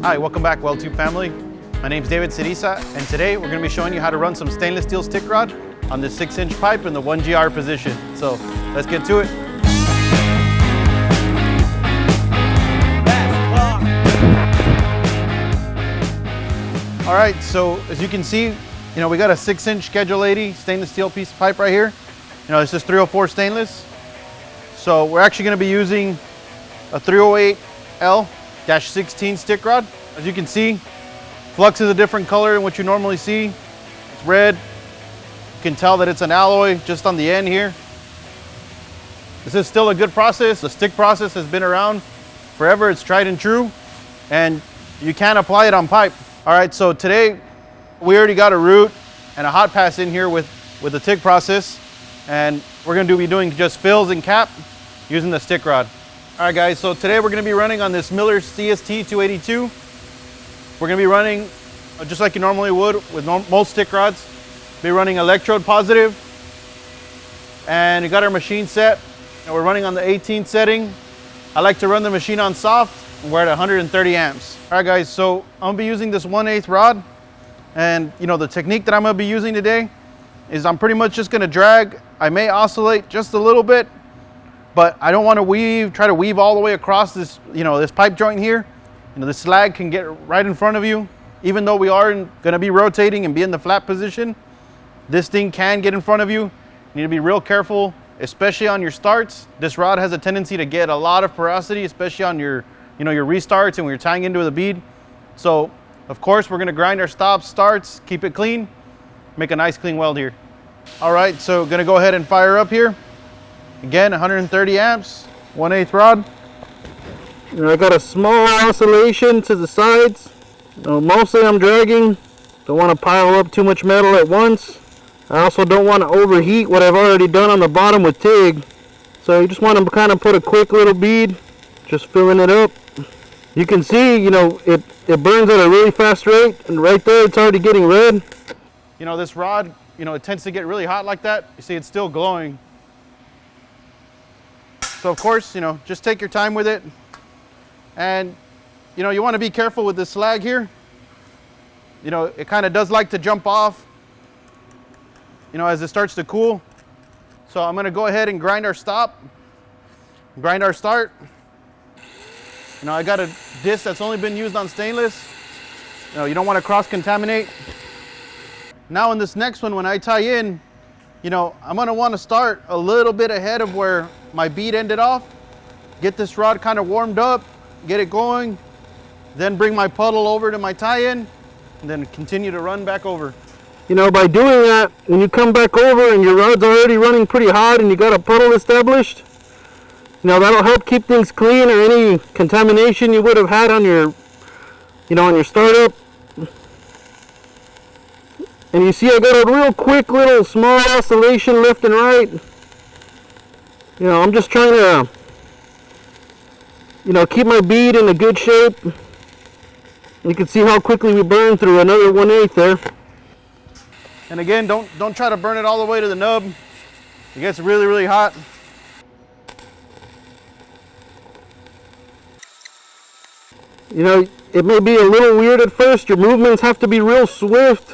Hi, welcome back, WeldTube family. My name's David Ceriza, and today we're going to be showing you how to run some stainless steel stick rod on this 6-inch pipe in the 1GR position. So let's get to it. All right, so as you can see, we got a 6-inch Schedule 80 stainless steel piece of pipe right here. This is 304 stainless. So we're actually going to be using a 308L-16 stick rod. As you can see, flux is a different color than what you normally see. It's red. You can tell that it's an alloy just on the end here. This is still a good process. The stick process has been around forever. It's tried and true, and you can apply it on pipe. All right, so today we already got a root and a hot pass in here with the TIG process, and we're going to be doing just fills and cap using the stick rod. All right, guys, so today we're going to be running on this Miller CST 282. We're going to be running just like you normally would with most stick rods. Be running electrode positive, and we got our machine set, and we're running on the 18th setting. I like to run the machine on soft, and we're at 130 amps. All right, guys, so I'm going to be using this 1/8 rod, and the technique that I'm going to be using today is I'm pretty much just going to drag. I may oscillate just a little bit, but I don't want to try to weave all the way across this, this pipe joint here. The slag can get right in front of you. Even though we are going to be rotating and be in the flat position, this thing can get in front of you. You need to be real careful, especially on your starts. This rod has a tendency to get a lot of porosity, especially on your, your restarts and when you're tying into the bead. So, of course, we're going to grind our stops, starts, keep it clean, make a nice clean weld here. All right, so going to go ahead and fire up here. Again, 130 amps, 1/8 rod. I got a small oscillation to the sides. Mostly I'm dragging. Don't want to pile up too much metal at once. I also don't want to overheat what I've already done on the bottom with TIG. So you just want to kind of put a quick little bead, just filling it up. You can see, it burns at a really fast rate, and right there it's already getting red. This rod, it tends to get really hot like that. You see it's still glowing. So of course, just take your time with it. And, you want to be careful with this slag here. It kind of does like to jump off, as it starts to cool. So I'm going to go ahead and grind our stop, grind our start. I got a disc that's only been used on stainless. You don't want to cross-contaminate. Now in this next one, when I tie in, I'm going to want to start a little bit ahead of where my bead ended off. Get this rod kind of warmed up, get it going, then bring my puddle over to my tie-in, and then continue to run back over. By doing that, when you come back over and your rod's already running pretty hot and you got a puddle established, that'll help keep things clean or any contamination you would have had on your, on your startup. And you see I got a real quick little small oscillation left and right. I'm just trying to keep my bead in a good shape. You can see how quickly we burn through another 1/8 there. And again, don't try to burn it all the way to the nub. It gets really, really hot. It may be a little weird at first. Your movements have to be real swift.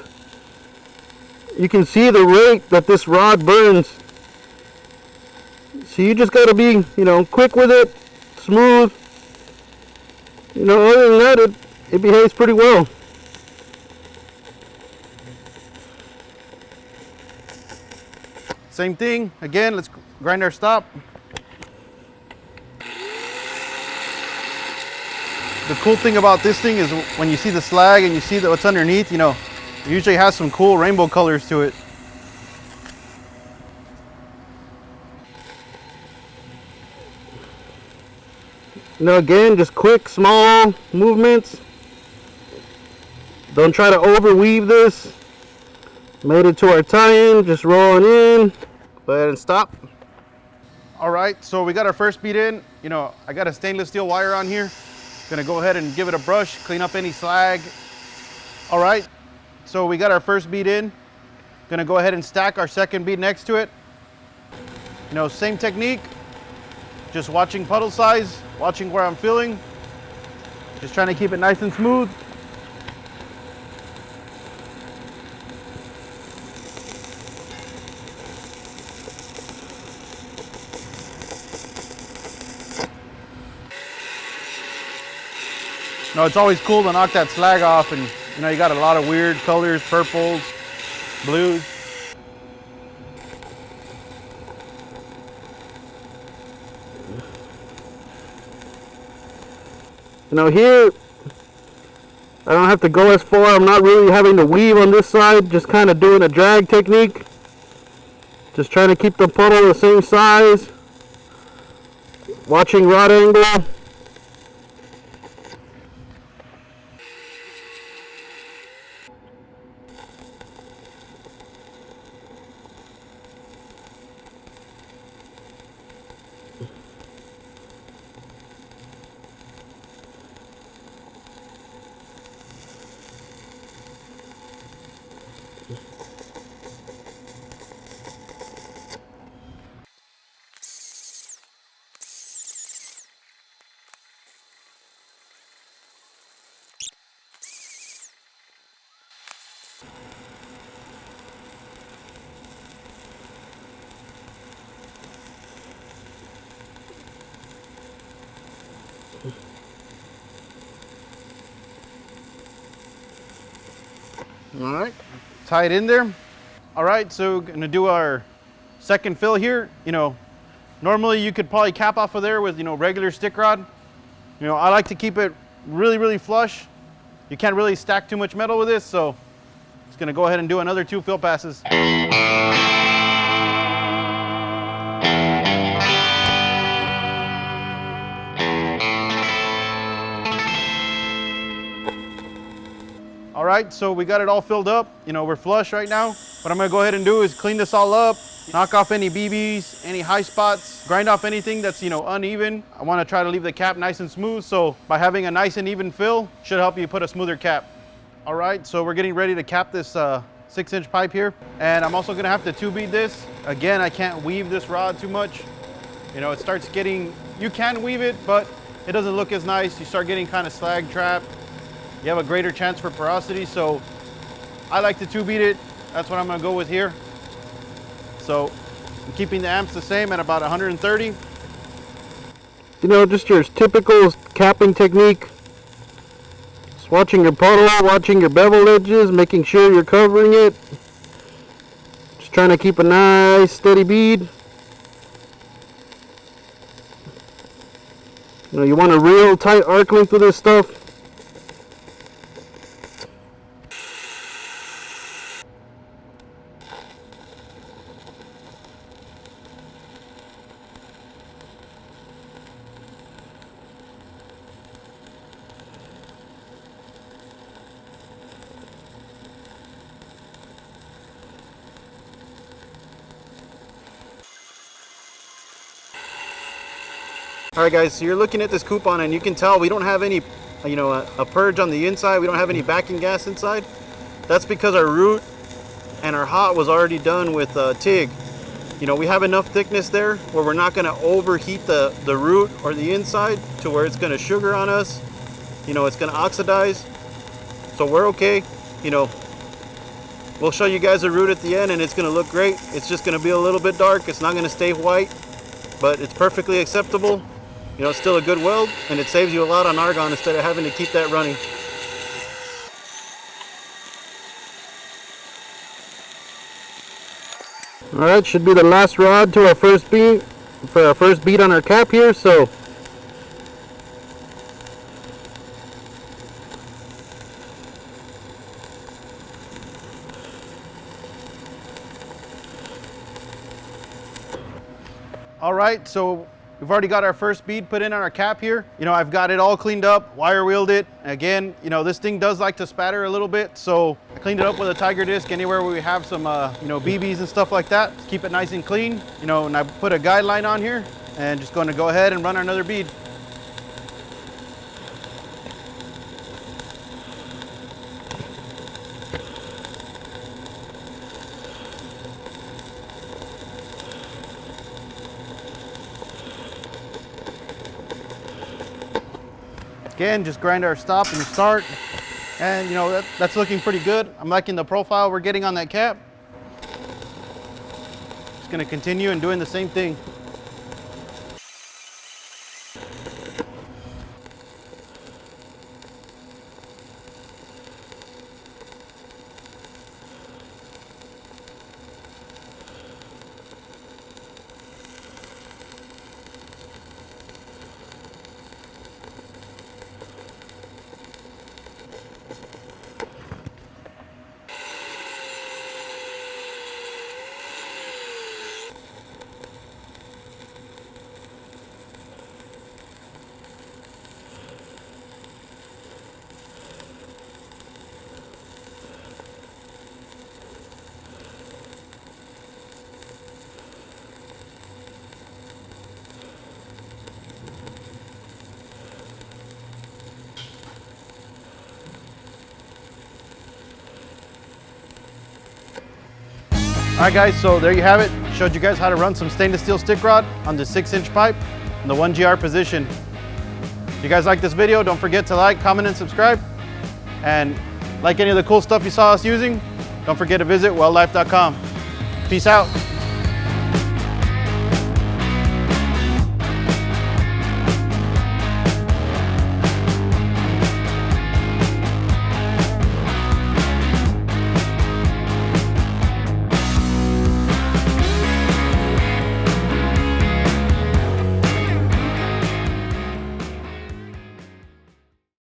You can see the rate that this rod burns. So you just got to be, quick with it, smooth. Other than that, it behaves pretty well. Same thing, again, let's grind our stop. The cool thing about this thing is when you see the slag and you see what's underneath, it usually has some cool rainbow colors to it. Again, just quick, small movements. Don't try to overweave this. Made it to our tie-in, just rolling in. Go ahead and stop. All right, so we got our first bead in. I got a stainless steel wire on here. Gonna go ahead and give it a brush, clean up any slag. All right, so we got our first bead in. Gonna go ahead and stack our second bead next to it. Same technique. Just watching puddle size, watching where I'm filling. Just trying to keep it nice and smooth. No, it's always cool to knock that slag off, and you know, you got a lot of weird colors, purples, blues. You know, here I don't have to go as far. I'm not really having to weave on this side, just kind of doing a drag technique. Just trying to keep the puddle the same size. Watching rod angle. All right, tie it in there. All right, so we're gonna do our second fill here. You know, normally you could probably cap off of there with, you know, regular stick rod. You know, I like to keep it really flush. You can't really stack too much metal with this, so just gonna go ahead and do another 2 fill passes. All right, so we got it all filled up. You know, we're flush right now. What I'm gonna go ahead and do is clean this all up, knock off any BBs, any high spots, grind off anything that's, you know, uneven. I wanna try to leave the cap nice and smooth, so by having a nice and even fill, should help you put a smoother cap. All right, so we're getting ready to cap this 6-inch pipe here. And I'm also gonna have to 2-bead this. Again, I can't weave this rod too much. You know, it starts getting, you can weave it, but it doesn't look as nice. You start getting kind of slag trapped. You have a greater chance for porosity, so I like to 2-bead it. That's what I'm gonna go with here. So I'm keeping the amps the same at about 130. You know, just your typical capping technique. Just watching your puddle, watching your bevel edges, making sure you're covering it. Just trying to keep a nice steady bead. You know, you want a real tight arc length with this stuff. All right guys, so you're looking at this coupon and you can tell we don't have any, you know, a purge on the inside. We don't have any backing gas inside. That's because our root and our hot was already done with TIG. You know, we have enough thickness there where we're not gonna overheat the root or the inside to where it's gonna sugar on us. You know, it's gonna oxidize. So we're okay. You know, we'll show you guys the root at the end and it's gonna look great. It's just gonna be a little bit dark. It's not gonna stay white, but it's perfectly acceptable. You know, it's still a good weld, and it saves you a lot on argon instead of having to keep that running. All right, should be the last rod to our first bead, for our first bead on our cap here, so. All right, so we've already got our first bead put in on our cap here. You know, I've got it all cleaned up, wire wheeled it. Again, you know, this thing does like to spatter a little bit, so I cleaned it up with a tiger disc anywhere where we have some, you know, BBs and stuff like that. Just keep it nice and clean. You know, and I put a guideline on here and just going to go ahead and run another bead. Again, just grind our stop and start. And you know, that's looking pretty good. I'm liking the profile we're getting on that cap. Just gonna continue and doing the same thing. All right guys, so there you have it. Showed you guys how to run some stainless steel stick rod on the 6-inch pipe in the 1GR position. If you guys like this video, don't forget to like, comment, and subscribe. And like any of the cool stuff you saw us using, don't forget to visit weldlife.com. Peace out.